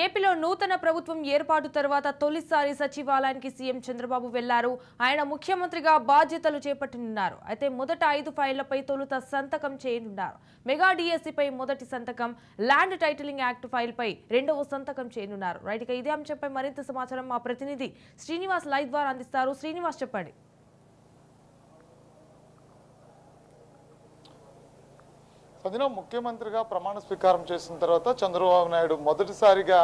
ఏపీలో నూతన ప్రభుత్వం ఏర్పాటు తర్వాత తొలిసారి సచివాలయానికి సీఎం చంద్రబాబు వెళ్లారు. ఆయన ముఖ్యమంత్రిగా బాధ్యతలు చేపట్టనున్నారు. అయితే మొదట 5 ఫైళ్లపై తొలుత సంతకం చేయనున్నారు. మెగా డిఎస్సీపై మొదటి సంతకం, ల్యాండ్ టైటిలింగ్ యాక్ట్ ఫైల్పై రెండవ సంతకం చేయనున్నారు. రైట్, ఇక ఇదే అంశంపై మరింత సమాచారం మా ప్రతినిధి శ్రీనివాస్ లైవ్ ద్వారా అందిస్తారు. శ్రీనివాస్, చెప్పండి. సంజన, ముఖ్యమంత్రిగా ప్రమాణ స్వీకారం చేసిన తర్వాత చంద్రబాబు నాయుడు మొదటిసారిగా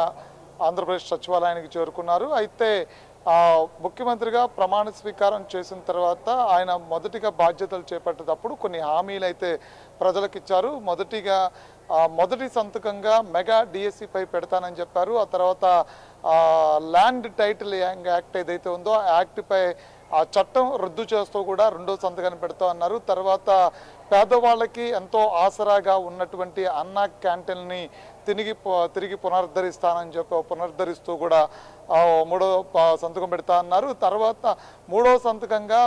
ఆంధ్రప్రదేశ్ సచివాలయానికి చేరుకున్నారు. అయితే ముఖ్యమంత్రిగా ప్రమాణ స్వీకారం చేసిన తర్వాత ఆయన మొదటిగా బాధ్యతలు చేపట్టేటప్పుడు కొన్ని హామీలు అయితే ప్రజలకు ఇచ్చారు. మొదటి సంతకంగా మెగా డిఎస్సీపై పెడతానని చెప్పారు. ఆ తర్వాత ల్యాండ్ టైటిల్ యాక్ట్ ఏదైతే ఉందో ఆ యాక్ట్పై ఆ చట్టం రద్దు చేస్తూ కూడా రెండో సంతకాన్ని పెడతా అన్నారు. తర్వాత పేదవాళ్ళకి ఎంతో ఆసరాగా ఉన్నటువంటి అన్నా క్యాంటీన్ని తిరిగి పునరుద్ధరిస్తూ కూడా మూడో సంతకం పెడతా అన్నారు. తర్వాత మూడో సంతకంగా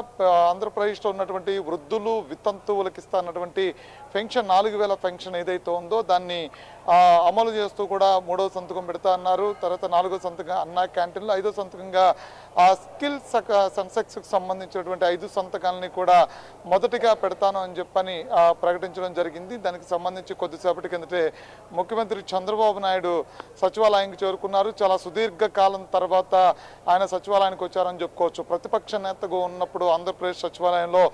ఆంధ్రప్రదేశ్లో ఉన్నటువంటి వృద్ధులు వితంతువులకు ఇస్తా అన్నటువంటి పెన్షన్ 4000 పెన్షన్ ఏదైతే ఉందో దాన్ని అమలు చేస్తూ కూడా మూడో సంతకం పెడతా అన్నారు. తర్వాత 4వ సంతకంగా అన్నా క్యాంటీన్లు, 5వ సంతకంగా స్కిల్ సెన్సెక్స్కి సంబంధించినటువంటి 5 సంతకాలని కూడా మొదటిగా పెడతాను అని చెప్పని ప్రకటించడం జరిగింది. దానికి సంబంధించి కొద్దిసేపటి కిందటే ముఖ్యమంత్రి చంద్రబాబు నాయుడు సచివాలయానికి చేరుకున్నారు. చాలా సుదీర్ఘ కాలం తర్వాత ఆయన సచివాలయానికి వచ్చారని చెప్పుకోవచ్చు. ప్రతిపక్ష నేతగా ఉన్నప్పుడు ఆంధ్రప్రదేశ్ సచివాలయంలో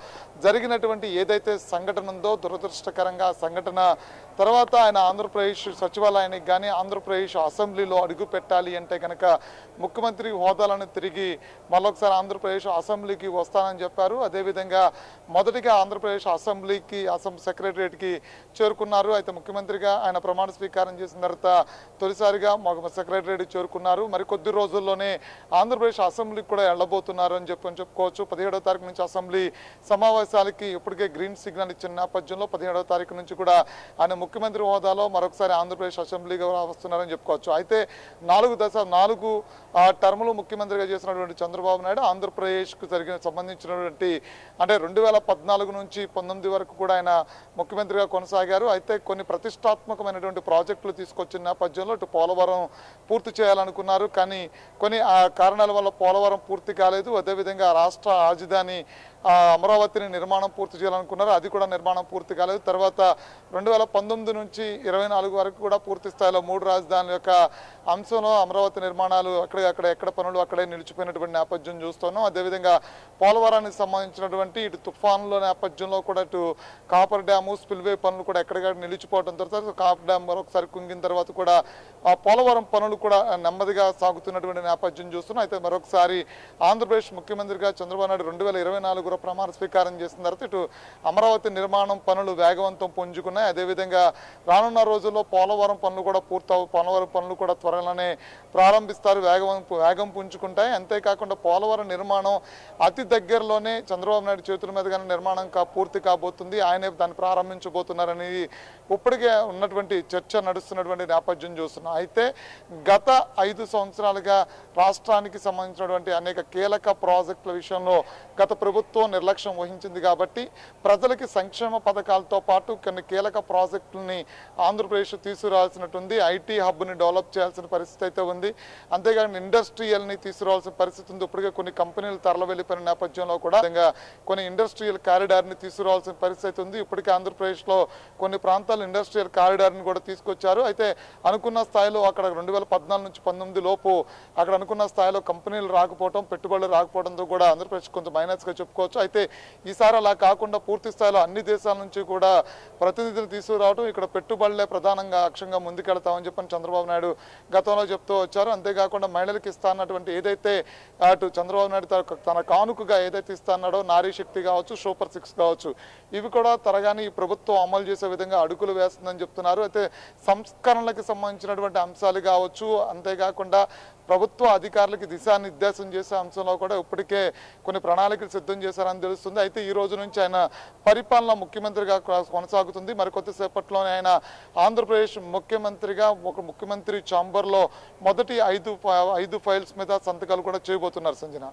జరిగినటువంటి ఏదైతే సంఘటన ఉందో దురదృష్టకరంగా సంఘటన తర్వాత ఆయన ఆంధ్రప్రదేశ్ సచివాలయానికి కానీ ఆంధ్రప్రదేశ్ అసెంబ్లీలో అడుగు పెట్టాలి అంటే కనుక ముఖ్యమంత్రి హోదాలను తిరిగి మరొకసారి ఆంధ్రప్రదేశ్ అసెంబ్లీకి వస్తానని చెప్పారు. అదేవిధంగా మొదటిగా ఆంధ్రప్రదేశ్ సెక్రటరియట్కి చేరుకున్నారు. అయితే ముఖ్యమంత్రిగా ఆయన ప్రమాణ స్వీకారం చేసిన తర్వాత తొలిసారిగా సెక్రటరియట్ చేరుకున్నారు. మరి కొద్ది రోజుల్లోనే ఆంధ్రప్రదేశ్ అసెంబ్లీకి కూడా వెళ్ళబోతున్నారు అని చెప్పుకోవచ్చు. 17వ తారీఖు నుంచి అసెంబ్లీ సమావేశాలకి ఇప్పటికే గ్రీన్ సిగ్నల్ ఇచ్చిన నేపథ్యంలో 17వ తారీఖు నుంచి కూడా ఆయన ముఖ్యమంత్రి హోదాలో మరొకసారి ఆంధ్రప్రదేశ్ అసెంబ్లీగా వస్తున్నారని చెప్పుకోవచ్చు. అయితే 4 టర్ములు ముఖ్యమంత్రిగా చేసినటువంటి చంద్రబాబు నాయుడు ఆంధ్రప్రదేశ్కు సంబంధించినటువంటి అంటే 2014 నుంచి 19 వరకు కూడా ఆయన ముఖ్యమంత్రిగా కొనసాగారు. అయితే కొన్ని ప్రతిష్టాత్మకమైనటువంటి ప్రాజెక్టులు తీసుకొచ్చిన నేపథ్యంలో ఇటు పోలవరం పూర్తి చేయాలనుకున్నారు. కానీ కొన్ని కారణాల వల్ల పోలవరం పూర్తి కాలేదు. అదేవిధంగా రాష్ట్ర రాజధాని అమరావతిని నిర్మాణం పూర్తి చేయాలనుకున్నారు. అది కూడా నిర్మాణం పూర్తి కాలేదు. తర్వాత 2019 నుంచి 24 వరకు కూడా పూర్తి స్థాయిలో 3 రాజధానుల యొక్క అంశంలో అమరావతి నిర్మాణాలు ఎక్కడ పనులు అక్కడే నిలిచిపోయినటువంటి నేపథ్యం చూస్తున్నాం. అదేవిధంగా పోలవరానికి సంబంధించినటువంటి ఇటు తుఫానుల నేపథ్యంలో కూడా ఇటు కాపర్ డ్యాము స్పిల్వే పనులు కూడా ఎక్కడికక్కడ నిలిచిపోవడం తర్వాత కాపర్ డ్యామ్ మరొకసారి కుంగిన తర్వాత కూడా ఆ పోలవరం పనులు కూడా నెమ్మదిగా సాగుతున్నటువంటి నేపథ్యం చూస్తున్నాం. అయితే మరొకసారి ఆంధ్రప్రదేశ్ ముఖ్యమంత్రిగా చంద్రబాబు నాయుడు 2024 ప్రమాణ స్వీకారం చేసిన తర్వాత ఇటు అమరావతి నిర్మాణం పనులు వేగవంతం పుంజుకున్నాయి. అదేవిధంగా రానున్న రోజుల్లో పోలవరం పనులు కూడా పోలవరం పనులు కూడా త్వరలోనే ప్రారంభిస్తారు, వేగం పుంజుకుంటాయి. అంతేకాకుండా పోలవరం నిర్మాణం అతి దగ్గరలోనే చంద్రబాబు నాయుడు చేతుల మీదుగానే నిర్మాణం పూర్తి కాబోతుంది. ఆయనే దాన్ని ప్రారంభించబోతున్నారని ఇప్పటికే ఉన్నటువంటి చర్చ నడుస్తున్నటువంటి నేపథ్యం చూస్తున్నాం. అయితే గత 5 సంవత్సరాలుగా రాష్ట్రానికి సంబంధించినటువంటి అనేక కీలక ప్రాజెక్టుల విషయంలో గత ప్రభుత్వం నిర్లక్ష్యం వహించింది కాబట్టి ప్రజలకి సంక్షేమ పథకాలతో పాటు కొన్ని కీలక ప్రాజెక్టులని ఆంధ్రప్రదేశ్ తీసుకురావాల్సినట్టుంది. ఐటీ హబ్ని డెవలప్ చేయాల్సిన పరిస్థితి అయితే ఉంది. అంతేకాకుండా ఇండస్ట్రియల్ని తీసుకురావాల్సిన పరిస్థితి ఉంది. ఇప్పటికే కొన్ని కంపెనీలు తరలి వెళ్ళిపోయిన నేపథ్యంలో కూడా కొన్ని ఇండస్ట్రియల్ కారిడార్ని తీసుకురావాల్సిన పరిస్థితి ఉంది. ఇప్పటికే ఆంధ్రప్రదేశ్లో కొన్ని ప్రాంతాలు ఇండస్ట్రియల్ కారిడార్ని కూడా తీసుకొచ్చారు. అయితే అనుకున్న స్థాయిలో అక్కడ 2014 నుంచి 19 లోపు అక్కడ అనుకున్న స్థాయిలో కంపెనీలు రాకపోవడం, పెట్టుబడులు రాకపోవడంతో కూడా ఆంధ్రప్రదేశ్ కొంత మైనస్గా చెప్పుకోవచ్చు. అయితే ఈసారి అలా కాకుండా పూర్తి స్థాయిలో అన్ని దేశాల నుంచి కూడా ప్రతినిధులు తీసుకురావడం, ఇక్కడ పెట్టుబడులే ప్రధానంగా అక్షంగా ముందుకెళ్తామని చెప్పని చంద్రబాబు నాయుడు గతంలో చెప్తూ వచ్చారు. అంతేకాకుండా మహిళలకు ఇస్తా అన్నటువంటి ఏదైతే అటు చంద్రబాబు నాయుడు తన కానుకగా ఏదైతే ఇస్తా అన్నాడో నారీ శక్తి కావచ్చు, సూపర్ 6 కావచ్చు, ఇవి కూడా త్వరగానే ఈ ప్రభుత్వం అమలు చేసే విధంగా అడుగులు వేస్తుందని చెప్తున్నారు. అయితే సంస్కరణలకు సంబంధించినటువంటి అంశాలు కావచ్చు, అంతేకాకుండా ప్రభుత్వ అధికారులకు దిశానిర్దేశం చేసే అంశంలో కూడా ఇప్పటికే కొన్ని ప్రణాళికలు సిద్ధం చేశారని తెలుస్తుంది. అయితే ఈ రోజు నుంచి ఆయన పరిపాలన ముఖ్యమంత్రిగా కొనసాగుతుంది. మరికొద్దిసేపట్లోనే ఆయన ఆంధ్రప్రదేశ్ ముఖ్యమంత్రిగా ఒక ముఖ్యమంత్రి ఛాంబర్లో మొదటి 5 ఫైల్స్ మీద సంతకాలు కూడా చేయబోతున్నారు. సంజన.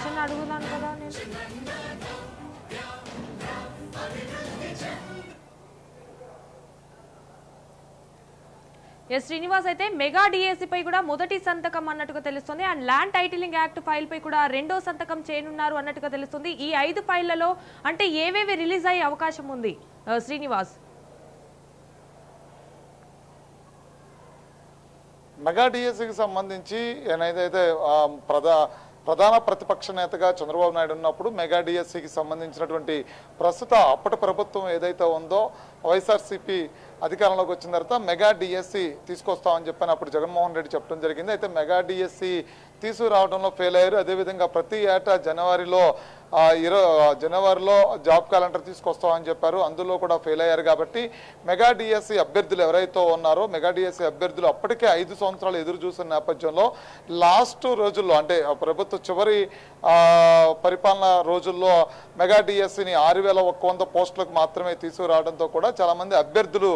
క్వశ్చన్ అడుగుదాను కదా నేను. ఎస్ శ్రీనివాస్, అయితే మెగా డిఎస్సి పై కూడా మొదటి సంతకం అన్నట్టుగా తెలుస్తుంది and land titling act file పై కూడా రెండో సంతకం చేయనున్నారు అన్నట్టుగా తెలుస్తుంది. ఈ 5 ఫైళ్లలో అంటే ఏవేవి రిలీజ్ అయ్యే అవకాశం ఉంది శ్రీనివాస్? మెగా డిఎస్సికి సంబంధించి ఏదైతే ప్రధాన ప్రతిపక్ష నేతగా చంద్రబాబు నాయుడు ఉన్నప్పుడు మెగా డిఎస్సికి సంబంధించినటువంటి ప్రస్తుత అప్పటి ప్రభుత్వం ఏదైతే ఉందో వైఎస్ఆర్సీపీ అధికారంలోకి వచ్చిన తర్వాత మెగా డిఎస్సి తీసుకొస్తామని చెప్పని అప్పుడు జగన్మోహన్ రెడ్డి చెప్పడం జరిగింది. అయితే మెగా డిఎస్సి తీసుకురావడంలో ఫెయిల్ అయ్యారు. అదేవిధంగా ప్రతి ఏటా జనవరిలో జాబ్ క్యాలెండర్ తీసుకొస్తామని చెప్పారు, అందులో కూడా ఫెయిల్ అయ్యారు. కాబట్టి మెగా డిఎస్సి అభ్యర్థులు ఎవరైతే ఉన్నారో మెగా డిఎస్సి అభ్యర్థులు అప్పటికే 5 సంవత్సరాలు ఎదురు చూసిన నేపథ్యంలో లాస్ట్ రోజుల్లో అంటే ప్రభుత్వ చివరి పరిపాలన రోజుల్లో మెగా డిఎస్సిని 6100 పోస్టులకు మాత్రమే తీసుకురావడంతో కూడా చాలా మంది అభ్యర్థులు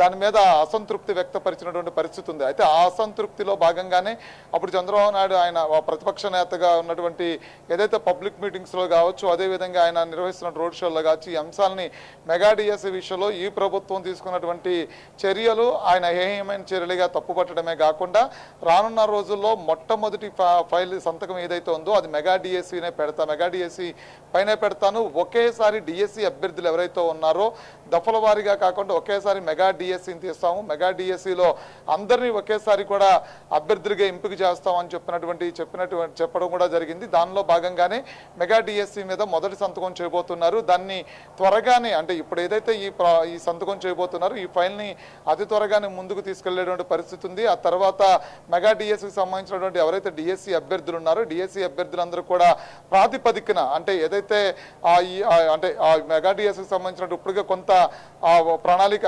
దాని మీద అసంతృప్తి వ్యక్తపరిచినటువంటి పరిస్థితి ఉంది. అయితే ఆ అసంతృప్తిలో భాగంగానే అప్పుడు చంద్రబాబు నాయుడు ఆయన ప్రతిపక్ష నేతగా ఉన్నటువంటి ఏదైతే పబ్లిక్ మీటింగ్స్లో కావచ్చు, అదేవిధంగా ఆయన నిర్వహిస్తున్న రోడ్ షోల్లో కావచ్చు, ఈ అంశాలని మెగా డిఎస్సి విషయంలో ఈ ప్రభుత్వం తీసుకున్నటువంటి చర్యలు ఆయన హేయమైన చర్యలుగా తప్పుపట్టడమే కాకుండా రానున్న రోజుల్లో మొట్టమొదటి ఫైల్ సంతకం ఏదైతే ఉందో అది మెగా డిఎస్సినే మెగా డిఎస్సి పైనే పెడతాను, ఒకేసారి డిఎస్సి అభ్యర్థులు ఎవరైతే ఉన్నారో దఫల వారీగా కాకుండా ఒకేసారి మెగా డిఎస్సిని తీస్తాము, మెగా డిఎస్సిలో అందరినీ ఒకేసారి కూడా అభ్యర్థులుగా ఎంపిక చేస్తామని చెప్పడం కూడా జరిగింది. దానిలో భాగంగానే మెగా డిఎస్సి మీద మొదటి సంతకం చేయబోతున్నారు. దాన్ని త్వరగానే అంటే ఇప్పుడు ఏదైతే ఈ సంతకం చేయబోతున్నారు ఈ ఫైల్ని అతి త్వరగానే ముందుకు తీసుకెళ్లేటువంటి పరిస్థితి ఉంది. ఆ తర్వాత మెగా డిఎస్సికి సంబంధించినటువంటి ఎవరైతే డిఎస్సి అభ్యర్థులు ఉన్నారో డిఎస్సి అభ్యర్థులందరూ కూడా ప్రాతిపదికన అంటే ఏదైతే అంటే మెగా డిఎస్సికి సంబంధించిన ఇప్పటికే కొంత ప్రణాళిక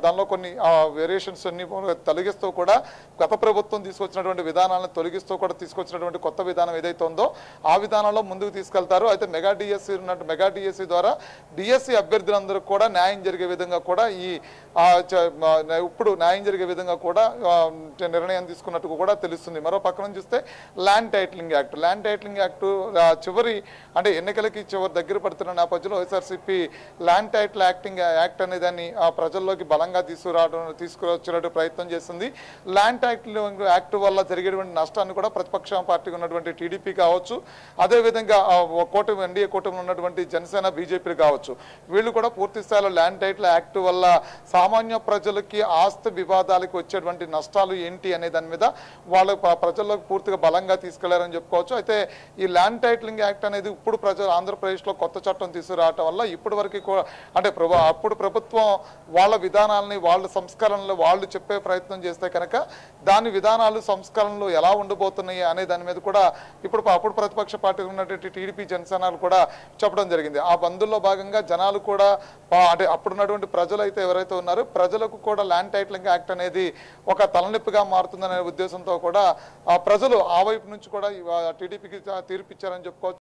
దానిలో కొన్ని వేరియేషన్స్ అన్ని తొలగిస్తూ కూడా గత ప్రభుత్వం తీసుకొచ్చినటువంటి విధానాలను తొలగిస్తూ కూడా తీసుకొచ్చినటువంటి కొత్త విధానం ఏదైతే ఉందో ఆ విధానంలో ముందుకు తీసుకెళ్తారు. అయితే మెగా డిఎస్సి ద్వారా డిఎస్సి అభ్యర్థులందరూ కూడా న్యాయం జరిగే విధంగా కూడా ఇప్పుడు న్యాయం జరిగే విధంగా కూడా నిర్ణయం తీసుకున్నట్టు కూడా తెలుస్తుంది. మరో పక్కన చూస్తే ల్యాండ్ టైటిలింగ్ యాక్ట్ చివరి అంటే ఎన్నికలకి దగ్గర పడుతున్న నేపథ్యంలో వైఎస్ఆర్సీపీ ల్యాండ్ టైటిల్ యాక్ట్ అనే దాన్ని ప్రజల్లోకి బలంగా తీసుకువచ్చినట్టు ప్రయత్నం చేస్తుంది. ల్యాండ్ టైటిలింగ్ యాక్ట్ వల్ల జరిగేటువంటి నష్టాన్ని కూడా ప్రతిపక్ష పార్టీకి ఉన్నటువంటి టీడీపీ కావచ్చు, అదేవిధంగా ఎన్డీఏ కూటమిలో ఉన్నటువంటి జనసేన బీజేపీ కావచ్చు, వీళ్ళు కూడా పూర్తి స్థాయిలో ల్యాండ్ టైటిల్ యాక్ట్ వల్ల సామాన్య ప్రజలకి ఆస్తి వివాదాలకు వచ్చేటువంటి నష్టాలు ఏంటి అనే దాని మీద వాళ్ళు ప్రజల్లోకి పూర్తిగా బలంగా తీసుకెళ్లారని చెప్పుకోవచ్చు. అయితే ఈ ల్యాండ్ టైటిలింగ్ యాక్ట్ అనేది ఇప్పుడు ఆంధ్రప్రదేశ్లో కొత్త చట్టం తీసుకురావటం వల్ల ఇప్పటి వరకు అంటే అప్పుడు ప్రభుత్వం వాళ్ళ విధానాలని వాళ్ళ సంస్కరణలు వాళ్ళు చెప్పే ప్రయత్నం చేస్తే కనుక దాని విధానాలు సంస్కరణలు ఎలా ఉండబోతున్నాయి అనే దాని మీద కూడా అప్పుడు ప్రతిపక్ష పార్టీ ఉన్నటువంటి టీడీపీ జనసేనలు కూడా చెప్పడం జరిగింది. ఆ బంధుల్లో భాగంగా జనాలు కూడా అంటే అప్పుడున్నటువంటి ప్రజలు అయితే ఎవరైతే ఉన్నారో ప్రజలకు కూడా ల్యాండ్ టైటిలింగ్ యాక్ట్ అనేది ఒక తలనొప్పిగా మారుతుందనే ఉద్దేశంతో కూడా ప్రజలు ఆ వైపు నుంచి కూడా టీడీపీకి తీర్పిచ్చారని చెప్పుకోవచ్చు.